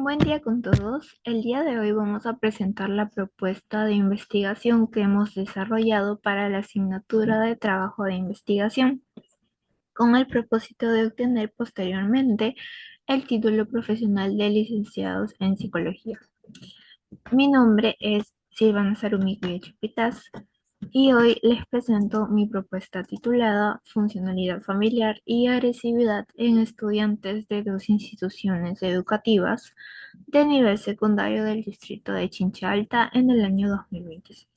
Buen día con todos. El día de hoy vamos a presentar la propuesta de investigación que hemos desarrollado para la asignatura de trabajo de investigación, con el propósito de obtener posteriormente el título profesional de licenciados en psicología. Mi nombre es Silvana Sarumiko Chupitaz y hoy les presento mi propuesta titulada Funcionalidad familiar y agresividad en estudiantes de dos instituciones educativas de nivel secundario del distrito de Chincha Alta en el año 2026.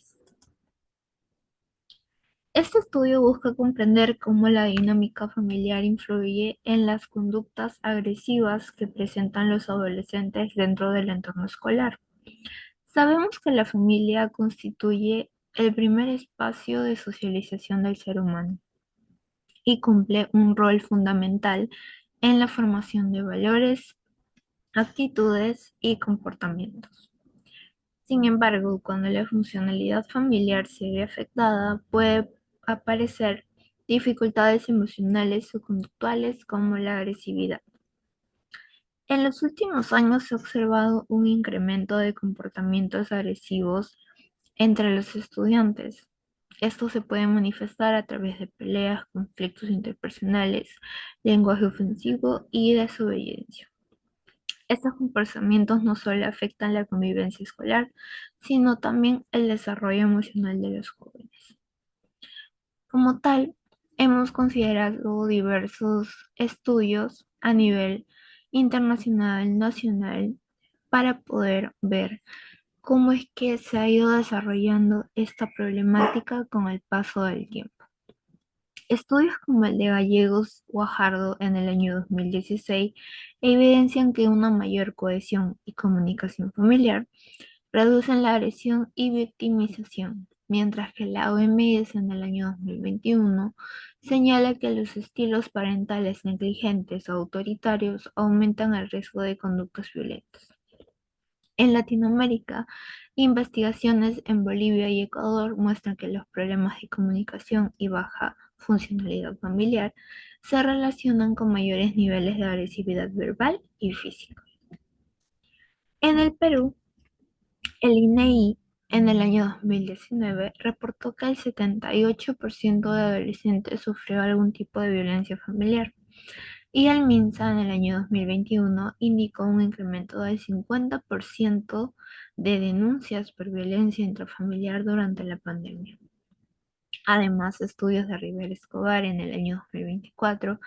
Este estudio busca comprender cómo la dinámica familiar influye en las conductas agresivas que presentan los adolescentes dentro del entorno escolar. Sabemos que la familia constituye el primer espacio de socialización del ser humano y cumple un rol fundamental en la formación de valores, actitudes y comportamientos. Sin embargo, cuando la funcionalidad familiar se ve afectada, puede aparecer dificultades emocionales o conductuales como la agresividad. En los últimos años se ha observado un incremento de comportamientos agresivos entre los estudiantes. Esto se puede manifestar a través de peleas, conflictos interpersonales, lenguaje ofensivo y desobediencia. Estos comportamientos no solo afectan la convivencia escolar, sino también el desarrollo emocional de los jóvenes. Como tal, hemos considerado diversos estudios a nivel internacional, nacional, para poder ver cómo es que se ha ido desarrollando esta problemática con el paso del tiempo. Estudios como el de Gallegos-Guajardo en el año 2016 evidencian que una mayor cohesión y comunicación familiar reducen la agresión y victimización, mientras que la OMS en el año 2021 señala que los estilos parentales negligentes o autoritarios aumentan el riesgo de conductas violentas. En Latinoamérica, investigaciones en Bolivia y Ecuador muestran que los problemas de comunicación y baja funcionalidad familiar se relacionan con mayores niveles de agresividad verbal y física. En el Perú, el INEI en el año 2019 reportó que el 78% de adolescentes sufrió algún tipo de violencia familiar. Y el MINSA en el año 2021 indicó un incremento del 50% de denuncias por violencia intrafamiliar durante la pandemia. Además, estudios de Rivera Escobar en el año 2024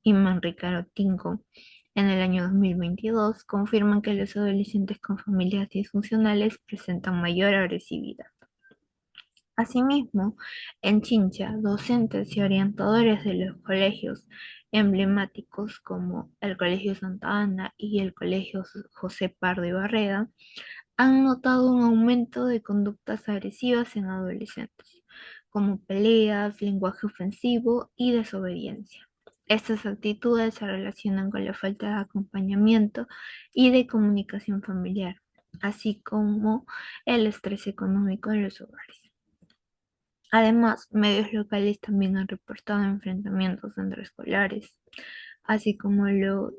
y Manrique Tinco en el año 2022 confirman que los adolescentes con familias disfuncionales presentan mayor agresividad. Asimismo, en Chincha, docentes y orientadores de los colegios emblemáticos como el Colegio Santa Ana y el Colegio José Pardo y Barreda han notado un aumento de conductas agresivas en adolescentes, como peleas, lenguaje ofensivo y desobediencia. Estas actitudes se relacionan con la falta de acompañamiento y de comunicación familiar, así como el estrés económico en los hogares. Además, medios locales también han reportado enfrentamientos entre escolares, así como lo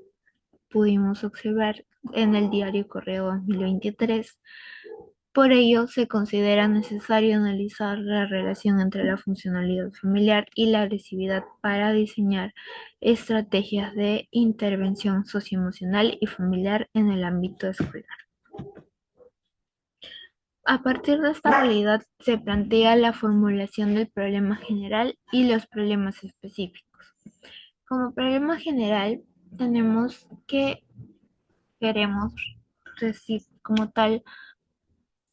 pudimos observar en el diario Correo 2023. Por ello, se considera necesario analizar la relación entre la funcionalidad familiar y la agresividad para diseñar estrategias de intervención socioemocional y familiar en el ámbito escolar. A partir de esta realidad se plantea la formulación del problema general y los problemas específicos. Como problema general, tenemos que queremos decir como tal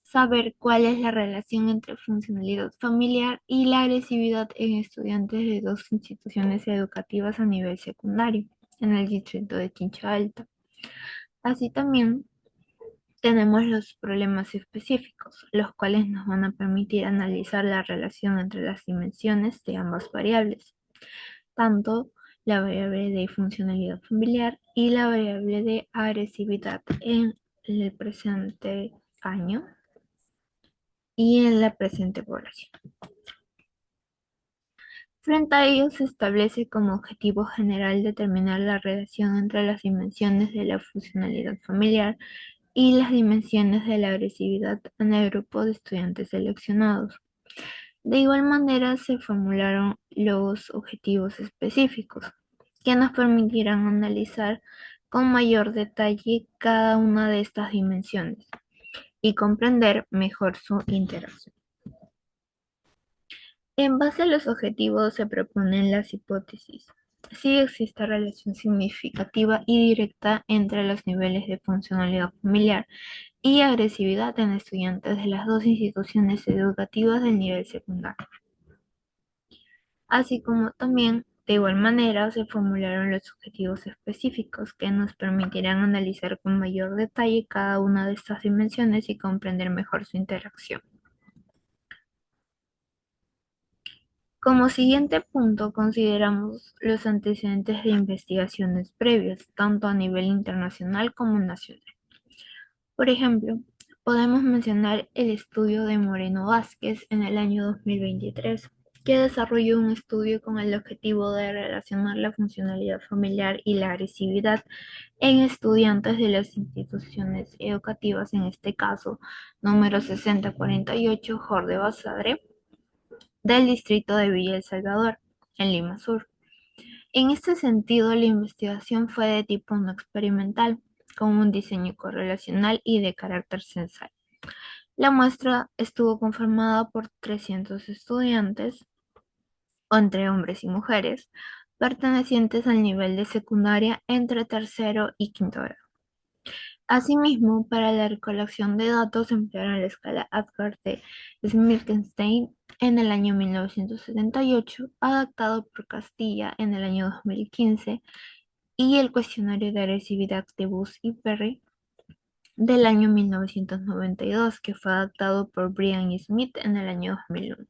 saber cuál es la relación entre funcionalidad familiar y la agresividad en estudiantes de dos instituciones educativas a nivel secundario en el distrito de Chincha Alta. Así también tenemos los problemas específicos, los cuales nos van a permitir analizar la relación entre las dimensiones de ambas variables, tanto la variable de funcionalidad familiar y la variable de agresividad en el presente año y en la presente población. Frente a ello, se establece como objetivo general determinar la relación entre las dimensiones de la funcionalidad familiar y las dimensiones de la agresividad en el grupo de estudiantes seleccionados. De igual manera, se formularon los objetivos específicos, que nos permitirán analizar con mayor detalle cada una de estas dimensiones y comprender mejor su interacción. En base a los objetivos se proponen las hipótesis. Si existe relación significativa y directa entre los niveles de funcionalidad familiar y agresividad en estudiantes de las dos instituciones educativas del nivel secundario. Así como también, de igual manera, se formularon los objetivos específicos que nos permitirán analizar con mayor detalle cada una de estas dimensiones y comprender mejor su interacción. Como siguiente punto, consideramos los antecedentes de investigaciones previas, tanto a nivel internacional como nacional. Por ejemplo, podemos mencionar el estudio de Moreno Vázquez en el año 2023, que desarrolló un estudio con el objetivo de relacionar la funcionalidad familiar y la agresividad en estudiantes de las instituciones educativas, en este caso, número 6048 Jorge Basadre, del distrito de Villa El Salvador, en Lima Sur. En este sentido, la investigación fue de tipo no experimental, con un diseño correlacional y de carácter censal. La muestra estuvo conformada por 300 estudiantes, entre hombres y mujeres, pertenecientes al nivel de secundaria entre tercero y quinto grado. Asimismo, para la recolección de datos se emplearon la escala Apgar de Smilkenstein en el año 1978, adaptado por Castilla en el año 2015, y el cuestionario de agresividad de Bus y Perry del año 1992, que fue adaptado por Brian y Smith en el año 2001.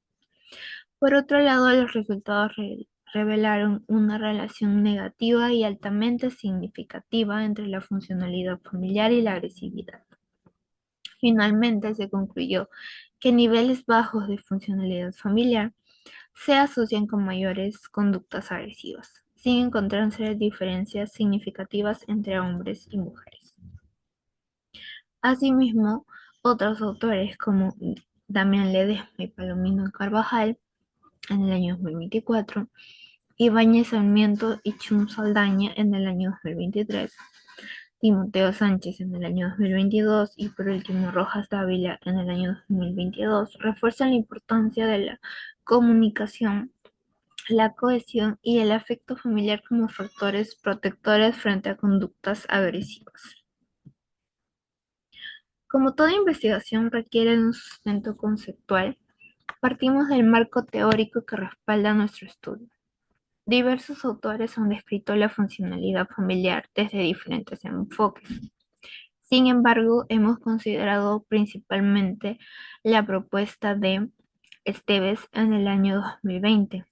Por otro lado, los resultados revelaron una relación negativa y altamente significativa entre la funcionalidad familiar y la agresividad. Finalmente, se concluyó que niveles bajos de funcionalidad familiar se asocian con mayores conductas agresivas, sin encontrarse diferencias significativas entre hombres y mujeres. Asimismo, otros autores como Damián Ledesma y Palomino Carvajal en el año 2024, Ibáñez Sarmiento y Chum Saldaña en el año 2023, Timoteo Sánchez en el año 2022 y por último Rojas Dávila en el año 2022 refuerzan la importancia de la comunicación, la cohesión y el afecto familiar como factores protectores frente a conductas agresivas. Como toda investigación requiere de un sustento conceptual, partimos del marco teórico que respalda nuestro estudio. Diversos autores han descrito la funcionalidad familiar desde diferentes enfoques. Sin embargo, hemos considerado principalmente la propuesta de Esteves en el año 2020,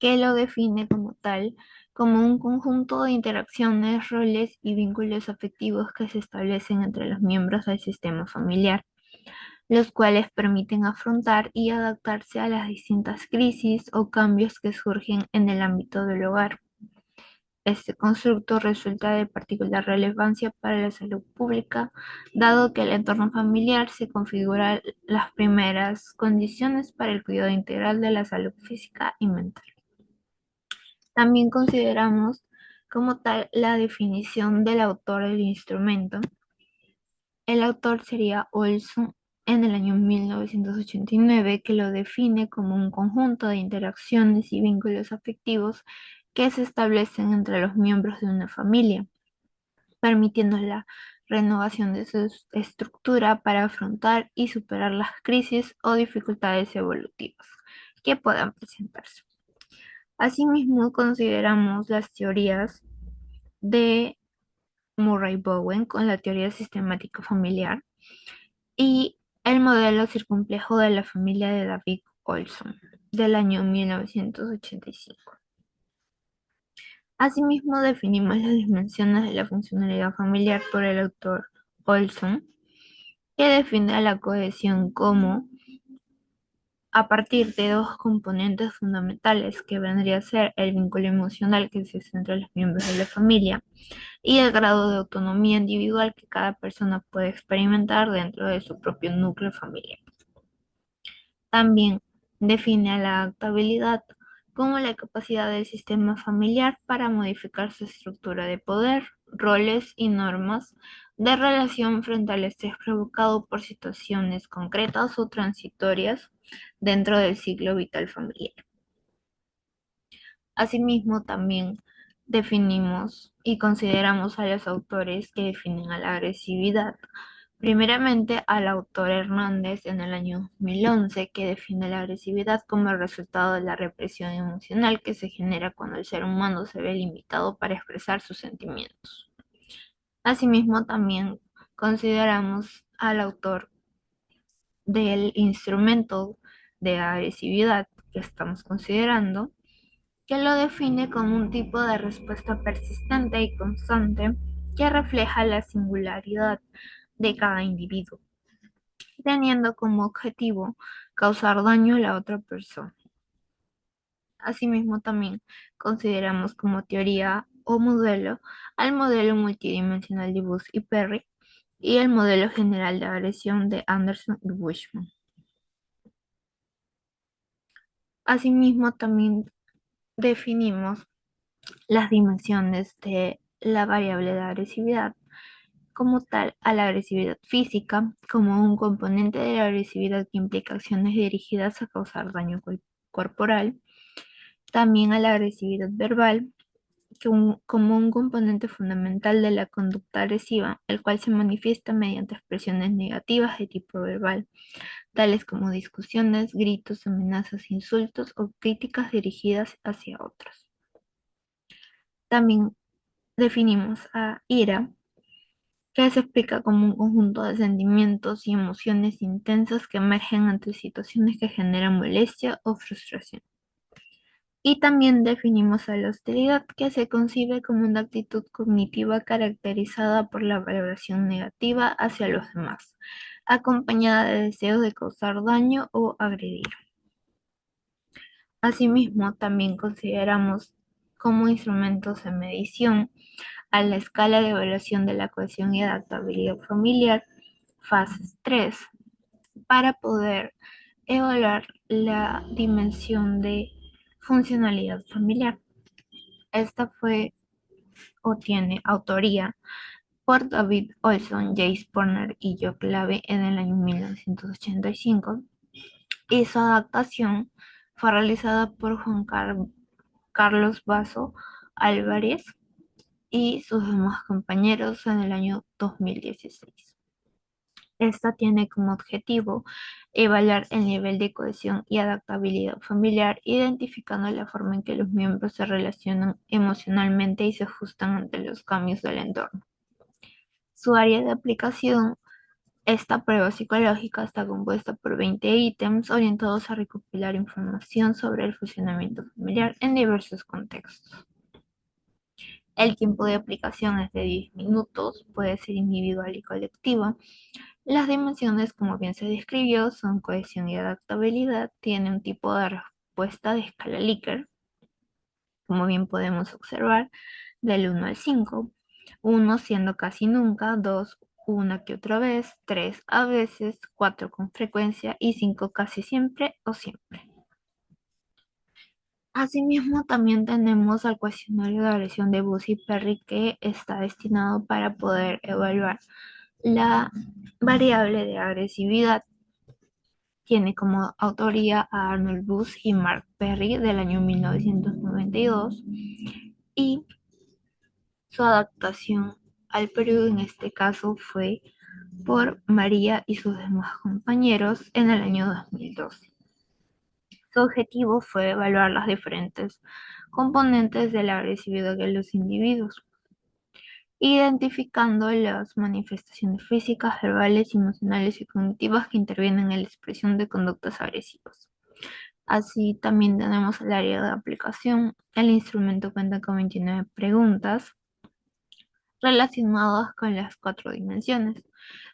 que lo define como tal, como un conjunto de interacciones, roles y vínculos afectivos que se establecen entre los miembros del sistema familiar, los cuales permiten afrontar y adaptarse a las distintas crisis o cambios que surgen en el ámbito del hogar. Este constructo resulta de particular relevancia para la salud pública, dado que el entorno familiar se configura las primeras condiciones para el cuidado integral de la salud física y mental. También consideramos como tal la definición del autor del instrumento. El autor sería Olson en el año 1989, que lo define como un conjunto de interacciones y vínculos afectivos que se establecen entre los miembros de una familia, permitiendo la renovación de su estructura para afrontar y superar las crisis o dificultades evolutivas que puedan presentarse. Asimismo, consideramos las teorías de Murray Bowen con la teoría sistemática familiar y el modelo circunplejo de la familia de David Olson del año 1985. Asimismo, definimos las dimensiones de la funcionalidad familiar por el autor Olson, que define a la cohesión como a partir de dos componentes fundamentales que vendría a ser el vínculo emocional que existe entre los miembros de la familia y el grado de autonomía individual que cada persona puede experimentar dentro de su propio núcleo familiar. También define la adaptabilidad como la capacidad del sistema familiar para modificar su estructura de poder, roles y normas de relación frente al estrés provocado por situaciones concretas o transitorias dentro del ciclo vital familiar. Asimismo, también definimos y consideramos a los autores que definen a la agresividad. Primeramente, al autor Hernández en el año 2011, que define la agresividad como el resultado de la represión emocional que se genera cuando el ser humano se ve limitado para expresar sus sentimientos. Asimismo, también consideramos al autor del instrumento de agresividad que estamos considerando, que lo define como un tipo de respuesta persistente y constante que refleja la singularidad de cada individuo, teniendo como objetivo causar daño a la otra persona. Asimismo, también consideramos como teoría o modelo al modelo multidimensional de Bus y Perry y el modelo general de agresión de Anderson y Bushman. Asimismo, también definimos las dimensiones de la variable de agresividad como tal a la agresividad física como un componente de la agresividad que implica acciones dirigidas a causar daño corporal, también a la agresividad verbal como un componente fundamental de la conducta agresiva, el cual se manifiesta mediante expresiones negativas de tipo verbal, tales como discusiones, gritos, amenazas, insultos o críticas dirigidas hacia otros. También definimos a ira, que se explica como un conjunto de sentimientos y emociones intensas que emergen ante situaciones que generan molestia o frustración. Y también definimos a la hostilidad, que se concibe como una actitud cognitiva caracterizada por la valoración negativa hacia los demás, acompañada de deseos de causar daño o agredir. Asimismo, también consideramos como instrumentos de medición a la escala de evaluación de la cohesión y adaptabilidad familiar, fases 3, para poder evaluar la dimensión de funcionalidad familiar. Esta fue o tiene autoría por David Olson, Jace Porner y Joe Clave en el año 1985 y su adaptación fue realizada por Juan Carlos Basso Álvarez y sus demás compañeros en el año 2016. Esta tiene como objetivo evaluar el nivel de cohesión y adaptabilidad familiar, identificando la forma en que los miembros se relacionan emocionalmente y se ajustan ante los cambios del entorno. Su área de aplicación, esta prueba psicológica está compuesta por 20 ítems orientados a recopilar información sobre el funcionamiento familiar en diversos contextos. El tiempo de aplicación es de 10 minutos, puede ser individual y colectiva. Las dimensiones, como bien se describió, son cohesión y adaptabilidad. Tiene un tipo de respuesta de escala Likert, como bien podemos observar, del 1 al 5. 1 siendo casi nunca, 2 una que otra vez, 3 a veces, 4 con frecuencia y 5 casi siempre o siempre. Asimismo, también tenemos al cuestionario de agresión de Bus y Perry, que está destinado para poder evaluar la variable de agresividad. Tiene como autoría a Arnold Bus y Mark Perry del año 1992 y su adaptación al Perú en este caso fue por María y sus demás compañeros en el año 2012. Su objetivo fue evaluar las diferentes componentes de la agresividad de los individuos, identificando las manifestaciones físicas, verbales, emocionales y cognitivas que intervienen en la expresión de conductas agresivas. Así también tenemos el área de aplicación. El instrumento cuenta con 29 preguntas relacionados con las cuatro dimensiones.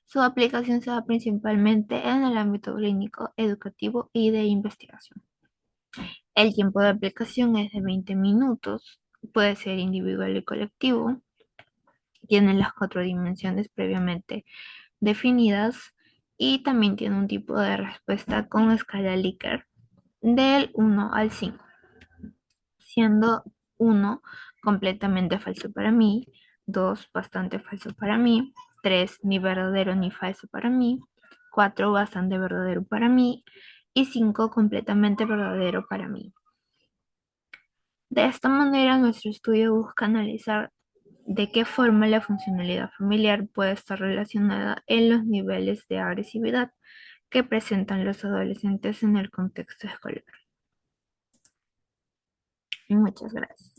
Su aplicación se da principalmente en el ámbito clínico, educativo y de investigación. El tiempo de aplicación es de 20 minutos, puede ser individual y colectivo, tiene las cuatro dimensiones previamente definidas y también tiene un tipo de respuesta con escala Likert del 1 al 5, siendo 1 completamente falso para mí, 2 bastante falso para mí, 3 ni verdadero ni falso para mí, 4 bastante verdadero para mí y 5 completamente verdadero para mí. De esta manera, nuestro estudio busca analizar de qué forma la funcionalidad familiar puede estar relacionada en los niveles de agresividad que presentan los adolescentes en el contexto escolar. Muchas gracias.